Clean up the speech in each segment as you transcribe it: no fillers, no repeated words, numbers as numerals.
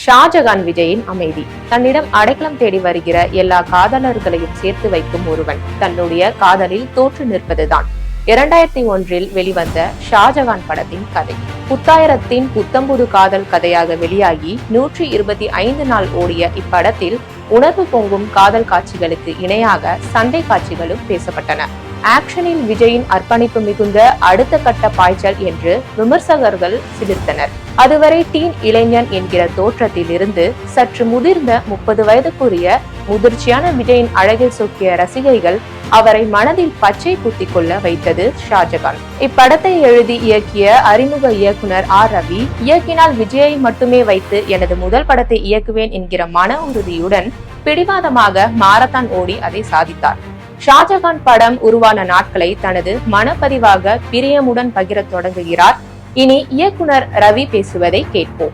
ஷாஜகான் விஜயின் அமைதி. தன்னிடம் அடைக்கலம் தேடி வருகிற எல்லா காதலர்களையும் சேர்த்து வைக்கும் ஒருவன் தன்னுடைய காதலில் தோற்று நிற்பதுதான் 2001 வெளிவந்த ஷாஜகான் படத்தின் கதை. புத்தாயிரத்தின் புத்தம்புது காதல் கதையாக வெளியாகி 125 நாள் ஓடிய இப்படத்தில் உணர்வு பொங்கும் காதல் காட்சிகளுக்கு இணையாக சண்டை காட்சிகளும் பேசப்பட்டன. ஆக்ஷனில் விஜயின் அர்ப்பணிப்பு மிகுந்த அடுத்த கட்ட பாய்ச்சல் என்று விமர்சகர்கள் சிலிர்த்தனர். அதுவரை டீன் இளைஞன் என்கிற தோற்றத்தில் இருந்து சற்று முதிர்ந்த 30 வயதுக்குரிய முதிர்ச்சியான விஜயின் அழகில் சொக்கிய ரசிகைகள் அவரை மனதில் பச்சை குத்திக் கொள்ள வைத்தது ஷாஜகான். இப்படத்தை எழுதி இயக்கிய அறிமுக இயக்குனர் ரவி இயக்கினால் விஜயை மட்டுமே வைத்து எனது முதல் படத்தை இயக்குவேன் என்கிற மன உறுதியுடன் பிடிவாதமாக மாரத்தான் ஓடி அதை சாதித்தார். ஷாஜகான் படம் உருவான நாட்களை தனது மனப்பதிவாக பிரியமுடன் பகிர தொடங்குகிறார். இனி இயக்குனர் ரவி பேசுவதை கேட்போம்.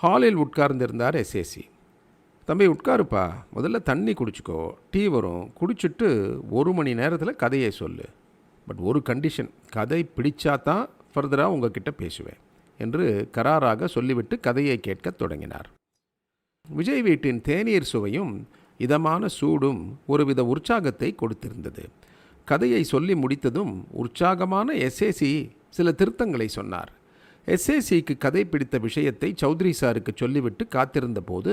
ஹாலில் உட்கார்ந்திருந்தார் எஸ்ஏசி. தம்பி உட்காருப்பா, முதல்ல தண்ணி குடிச்சிக்கோ, டீ வரும், குடிச்சிட்டு 1 மணி நேரத்தில் கதையை சொல்லு. பட் ஒரு கண்டிஷன், கதை பிடிச்சாதான் ஃபர்தராக உங்ககிட்ட பேசுவேன் என்று கராராக சொல்லிவிட்டு கதையை கேட்க தொடங்கினார். விஜய் வீட்டின் தேநீர் சுவையும் இதமான சூடும் ஒருவித உற்சாகத்தை கொடுத்திருந்தது. கதையை சொல்லி முடித்ததும் உற்சாகமான எஸ்ஏசி சில திருத்தங்களை சொன்னார். எஸ்ஏசிக்கு கதை பிடித்த விஷயத்தை சௌத்ரி சாருக்கு சொல்லிவிட்டு காத்திருந்த போது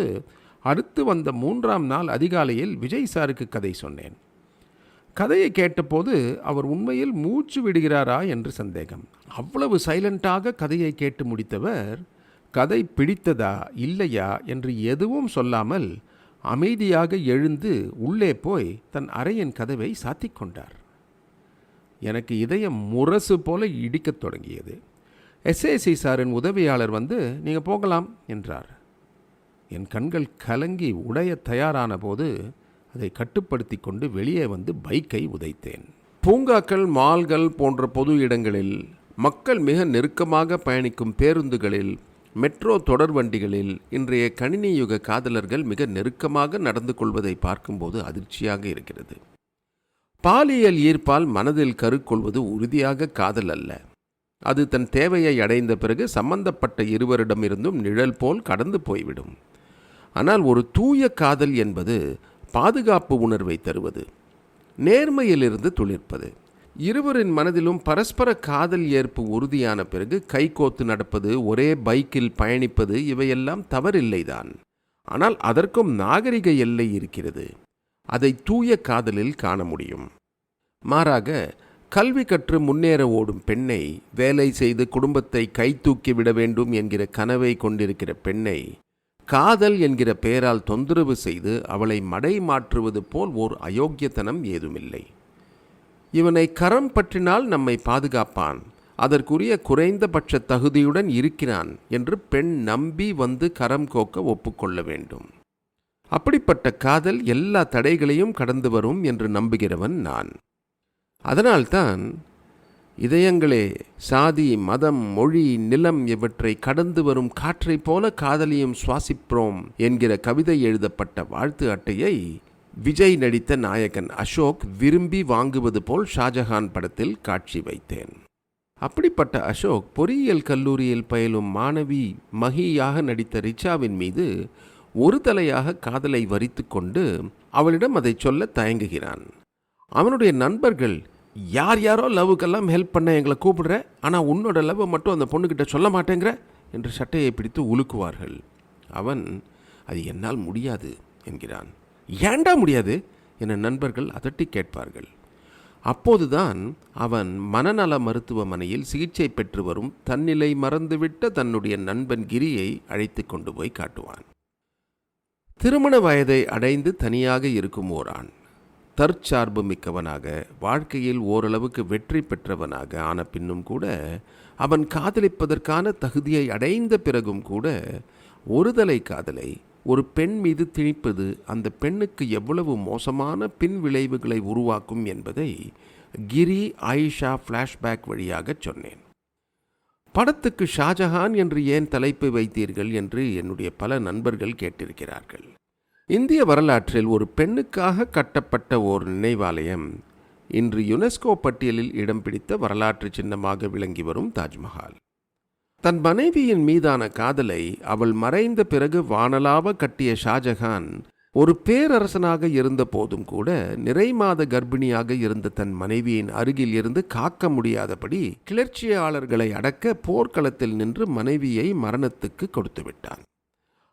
அடுத்து வந்த 3ஆம் நாள் அதிகாலையில் விஜய் சாருக்கு கதை சொன்னேன். கதையை கேட்டபோது அவர் உண்மையில் மூச்சு விடுகிறாரா என்று சந்தேகம். அவ்வளவு சைலண்டாக கதையை கேட்டு முடித்தவர் கதை பிடித்ததா இல்லையா என்று எதுவும் சொல்லாமல் அமைதியாக எழுந்து உள்ளே போய் தன் அறையின் கதவை சாத்திக் கொண்டார். எனக்கு இதயம் முரசு போல இடிக்கத் தொடங்கியது. எஸ்ஏசி சாரின் உதவியாளர் வந்து நீங்கள் போகலாம் என்றார். என் கண்கள் கலங்கி உடைய தயாரான போது அதை கட்டுப்படுத்தி கொண்டு வெளியே வந்து பைக்கை உதைத்தேன். பூங்காக்கள், மால்கள் போன்ற பொது இடங்களில், மக்கள் மிக நெருக்கமாக பயணிக்கும் பேருந்துகளில், மெட்ரோ தொடர் வண்டிகளில் இன்றைய கணினி யுக காதலர்கள் மிக நெருக்கமாக நடந்து கொள்வதை பார்க்கும்போது அதிர்ச்சியாக இருக்கிறது. பாலியல் ஈர்ப்பால் மனதில் கருக்கொள்வது உறுதியாக காதல் அல்ல. அது தன் தேவையை அடைந்த பிறகு சம்பந்தப்பட்ட இருவரிடமிருந்தும் நிழல் போல் கடந்து போய்விடும். ஆனால் ஒரு தூய காதல் என்பது பாதுகாப்பு உணர்வை தருவது, நேர்மையிலிருந்து துளிர்ப்பது. இருவரின் மனதிலும் பரஸ்பர காதல் ஏற்பு உறுதியான பிறகு கைகோத்து நடப்பது, ஒரே பைக்கில் பயணிப்பது, இவையெல்லாம் தவறில்லைதான். ஆனால் அதற்கும் நாகரிக எல்லை இருக்கிறது. அதை தூய காதலில் காண முடியும். மாறாக கல்வி கற்று முன்னேற ஓடும் பெண்ணை, வேலை செய்து குடும்பத்தை கை தூக்கி விட வேண்டும் என்கிற கனவை கொண்டிருக்கிற பெண்ணை காதல் என்கிற பெயரால் தொந்தரவு செய்து அவளை மடை மாற்றுவது போல் ஓர் அயோக்கியத்தனம் ஏதுமில்லை. இவனை கரம் பற்றினால் நம்மை பாதுகாப்பான், அதற்குரிய குறைந்தபட்ச தகுதியுடன் இருக்கிறான் என்று பெண் நம்பி வந்து கரம் கோக்க ஒப்புக்கொள்ள வேண்டும். அப்படிப்பட்ட காதல் எல்லா தடைகளையும் கடந்து வரும் என்று நம்புகிறவன் நான். அதனால்தான் இதயங்களே, சாதி, மதம், மொழி, நிலம் இவற்றை கடந்து வரும் காற்றைப் போல காதலியும் சுவாசிப்போம் என்கிற கவிதை எழுதப்பட்ட வாழ்த்து அட்டையை விஜய் நடித்த நாயகன் அசோக் விரும்பி வாங்குவது போல் ஷாஜகான் படத்தில் காட்சி வைத்தேன். அப்படிப்பட்ட அசோக் பொறியியல் கல்லூரியில் பயிலும் மாணவி மகியாக நடித்த ரிச்சாவின் மீது ஒரு தலையாக காதலை வரித்து கொண்டு அவளிடம் அதை சொல்ல தயங்குகிறான். அவனுடைய நண்பர்கள், யார் யாரோ லவ்வுக்கெல்லாம் ஹெல்ப் பண்ண எங்களை கூப்பிடுற, ஆனால் உன்னோட லவ்வை மட்டும் அந்த பொண்ணுக்கிட்ட சொல்ல மாட்டேங்கிற என்று சட்டையை பிடித்து உலுக்குவார்கள். அவன், அது என்னால் முடியாது என்கிறான். ஏண்டா முடியாது என நண்பர்கள் அதட்டி கேட்பார்கள். அப்போதுதான் அவன் மனநல மருத்துவமனையில் சிகிச்சை பெற்று வரும் தன்னிலை மறந்துவிட்ட தன்னுடைய நண்பன் கிரியை அழைத்து கொண்டு போய் காட்டுவான். திருமண வயதை அடைந்து தனியாக இருக்கும் ஓரான், தற்சார்பு மிக்கவனாக, வாழ்க்கையில் ஓரளவுக்கு வெற்றி பெற்றவனாக ஆன பின்னும் கூட, அவன் காதலிப்பதற்கான தகுதியை அடைந்த பிறகும் கூட ஒருதலை காதலை ஒரு பெண் மீது திணிப்பது அந்த பெண்ணுக்கு எவ்வளவு மோசமான பின் விளைவுகளை உருவாக்கும் என்பதை கிரி ஆயிஷா ஃப்ளாஷ்பேக் வழியாக சொன்னேன். படத்துக்கு ஷாஜஹான் என்று ஏன் தலைப்பு வைத்தீர்கள் என்று என்னுடைய பல நண்பர்கள் கேட்டிருக்கிறார்கள். இந்திய வரலாற்றில் ஒரு பெண்ணுக்காக கட்டப்பட்ட ஓர் நினைவாலயம் இன்று யுனெஸ்கோ பட்டியலில் இடம் பிடித்த வரலாற்று சின்னமாக விளங்கி வரும் தாஜ்மஹால். தன் மனைவியின் மீதான காதலை அவள் மறைந்த பிறகு வானலாவ கட்டிய ஷாஜகான் ஒரு பேரரசனாக இருந்த போதும் கூட நிறைமாத கர்ப்பிணியாக இருந்த தன் மனைவியின் அருகில் இருந்து காக்க முடியாதபடி கிளர்ச்சியாளர்களை அடக்க போர்க்களத்தில் நின்று மனைவியை மரணத்துக்கு கொடுத்து விட்டான்.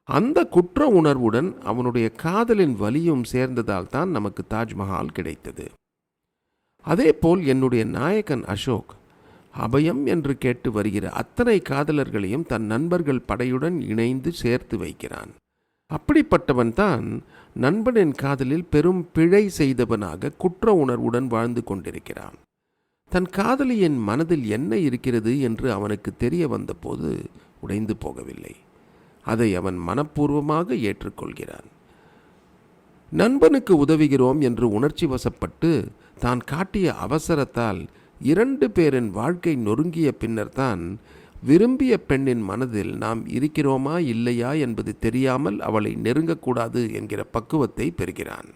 அந்த குற்ற உணர்வுடன் அவனுடைய காதலின் வலியும் சேர்ந்ததால் தான் நமக்கு தாஜ்மஹால் கிடைத்தது. அதேபோல் என்னுடைய நாயகன் அசோக் அபயம் என்று கேட்டு வருகிற அத்தனை காதலர்களையும் தன் நண்பர்கள் படையுடன் இணைந்து சேர்த்து வைக்கிறான். அப்படிப்பட்டவன் தான் நண்பனின் காதலில் பெரும் பிழை செய்தவனாக குற்ற உணர்வுடன் வாழ்ந்து கொண்டிருக்கிறான். தன் காதலியின் மனதில் என்ன இருக்கிறது என்று அவனுக்கு தெரிய வந்தபோது உடைந்து போகவில்லை. அதை அவன் மனப்பூர்வமாக ஏற்றுக்கொள்கிறான். நண்பனுக்கு உதவுகிறோம் என்று உணர்ச்சி வசப்பட்டு தான் காட்டிய அவசரத்தால் 2 பேரின் வாழ்க்கை நொறுங்கிய பின்னர்தான் விரும்பிய பெண்ணின் மனதில் நாம் இருக்கிறோமா இல்லையா என்பது தெரியாமல் அவளை நெருங்கக்கூடாது என்கிற பக்குவத்தை பெறுகிறான்.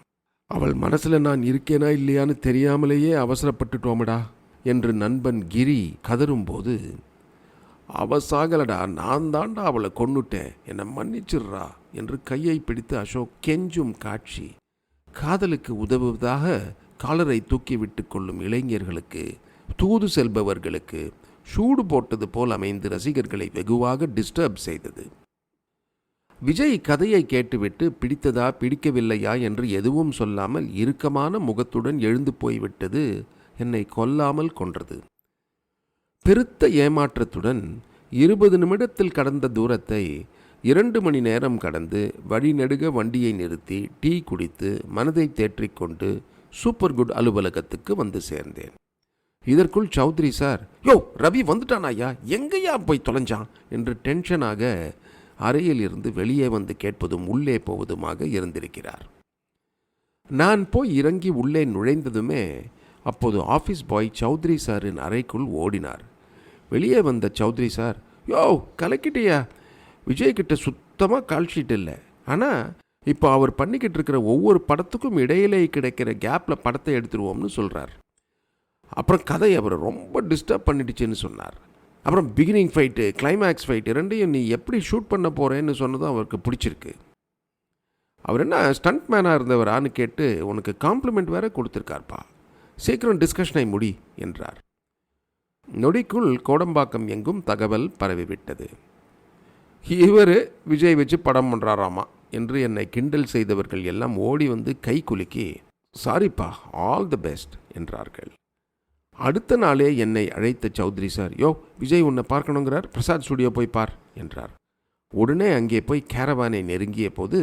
அவள் மனசில் நான் இருக்கேனா இல்லையான்னு தெரியாமலேயே அவசரப்பட்டுட்டோமடா என்று நண்பன் கிரி கதறும்போது, அவ சாகலடா, நான் தாண்டா அவளை கொன்னுட்டேன், என்னை மன்னிச்சிடுறா என்று கையை பிடித்து அசோக் கெஞ்சும் காட்சி காதலுக்கு உதவுவதாக காலரை தூக்கி விட்டு கொள்ளும் இளைஞர்களுக்கு, தூது செல்பவர்களுக்கு சூடு போட்டது போல் அமைந்து ரசிகர்களை வெகுவாக டிஸ்டர்ப் செய்தது. விஜய் கதையை கேட்டுவிட்டு பிடித்ததா பிடிக்கவில்லையா என்று எதுவும் சொல்லாமல் இறுக்கமான முகத்துடன் எழுந்து போய்விட்டது என்னை கொல்லாமல் கொன்றது. பெருத்த ஏமாற்றத்துடன் 20 நிமிடத்தில் கடந்த தூரத்தை 2 மணி நேரம் கடந்து வழிநெடுக வண்டியை நிறுத்தி டீ குடித்து மனதை தேற்றிக்கொண்டு சூப்பர் குட் அலுவலகத்துக்கு வந்து சேர்ந்தேன். இதற்குள் சௌத்ரி சார், யோ ரவி வந்துட்டானாயா, எங்கேயா போய் தொலைஞ்சான் என்று டென்ஷனாக அறையில் இருந்து வெளியே வந்து கேட்பதும் உள்ளே போவதுமாக இருந்திருக்கிறார். நான் போய் இறங்கி உள்ளே நுழைந்ததுமே அப்போது ஆஃபீஸ் பாய் சௌத்ரி சாரின் அறைக்குள் ஓடினார். வெளியே வந்த சௌத்ரி சார், யோ கலக்கிட்டியா, விஜய்கிட்ட சுத்தமாக கால் ஷீட் இல்லை, ஆனால் இப்போ அவர் பண்ணிக்கிட்டு இருக்கிற ஒவ்வொரு படத்துக்கும் இடையிலே கிடைக்கிற கேப்பில் படத்தை எடுத்துருவோம்னு சொல்கிறார். அப்புறம் கதை அவர் ரொம்ப டிஸ்டர்ப் பண்ணிடுச்சுன்னு சொன்னார். அப்புறம் பிகினிங் ஃபைட்டு, கிளைமேக்ஸ் ஃபைட்டு ரெண்டையும் நீ எப்படி ஷூட் பண்ண போகிறேன்னு சொன்னதும் அவருக்கு பிடிச்சிருக்கு. அவர் என்ன ஸ்டண்ட் மேனாக இருந்தவரான்னு கேட்டு உனக்கு காம்ப்ளிமெண்ட் வேற கொடுத்துருக்கார்ப்பா, சீக்கிரம் டிஸ்கஷனை முடி என்றார். நொடிக்குள் கோடம்பாக்கம் எங்கும் தகவல் பரவிவிட்டது. இவர் விஜய் வச்சு படம் பண்ணுறாராமா என்று என்னை கிண்டல் செய்தவர்கள் எல்லாம் ஓடி வந்து கை குலுக்கி சாரிப்பா, ஆல் தி பெஸ்ட் என்றார்கள். அடுத்த நாளே என்னை அழைத்த சௌத்ரி சார், யோ விஜய் உன்னை பார்க்கணுங்கிறார், பிரசாத் ஸ்டுடியோ போய் பார் என்றார். உடனே அங்கே போய் கேரவானை நெருங்கிய போது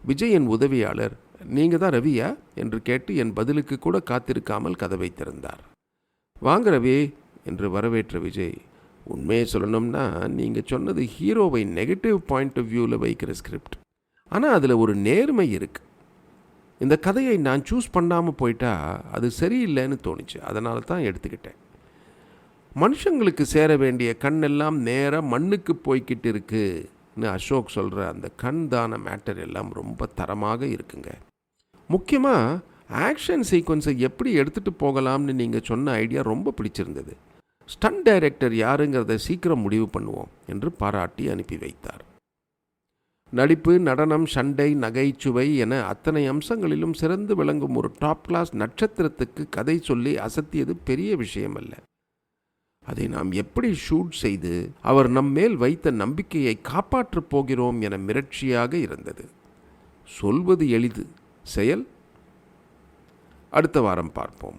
விஜயின் உதவியாளர், நீங்கள் தான் ரவியா என்று கேட்டு என் பதிலுக்கு கூட காத்திருக்காமல் கதவை திறந்தார். வாங்க ரவி என்று வரவேற்ற விஜய், உண்மையை சொல்லணும்னா நீங்கள் சொன்னது ஹீரோவை நெகட்டிவ் பாயிண்ட் ஆஃப் வியூவில் வைக்கிற ஸ்கிரிப்ட், ஆனால் அதில் ஒரு நேர்மை இருக்குது. இந்த கதையை நான் சூஸ் பண்ணாமல் போயிட்டா அது சரியில்லைன்னு தோணுச்சு, அதனால தான் எடுத்துக்கிட்டேன். மனுஷங்களுக்கு சேர வேண்டிய கண்ணெல்லாம் நேராக மண்ணுக்கு போய்கிட்டு இருக்குன்னு அசோக் சொல்கிற அந்த கண் தான மேட்டர் எல்லாம் ரொம்ப தரமாக இருக்குங்க. முக்கியமாக ஆக்ஷன் சீக்வன்ஸை எப்படி எடுத்துகிட்டு போகலாம்னு நீங்கள் சொன்ன ஐடியா ரொம்ப பிடிச்சிருந்தது. ஸ்டண்ட் டைரக்டர் யாருங்கிறத சீக்கிரம் முடிவு பண்ணுவோம் என்று பாராட்டி அனுப்பி வைத்தார். நடிப்பு, நடனம், சண்டை, நகைச்சுவை என அத்தனை அம்சங்களிலும் சிறந்து விளங்கும் ஒரு டாப் கிளாஸ் நட்சத்திரத்துக்கு கதை சொல்லி அசத்தியது பெரிய விஷயம் அல்ல. அதை நாம் எப்படி ஷூட் செய்து அவர் நம்மேல் வைத்த நம்பிக்கையை காப்பாற்றப் போகிறோம் என மிரட்சியாக இருந்தது. சொல்வது எளிது, செயல் அடுத்த வாரம் பார்ப்போம்.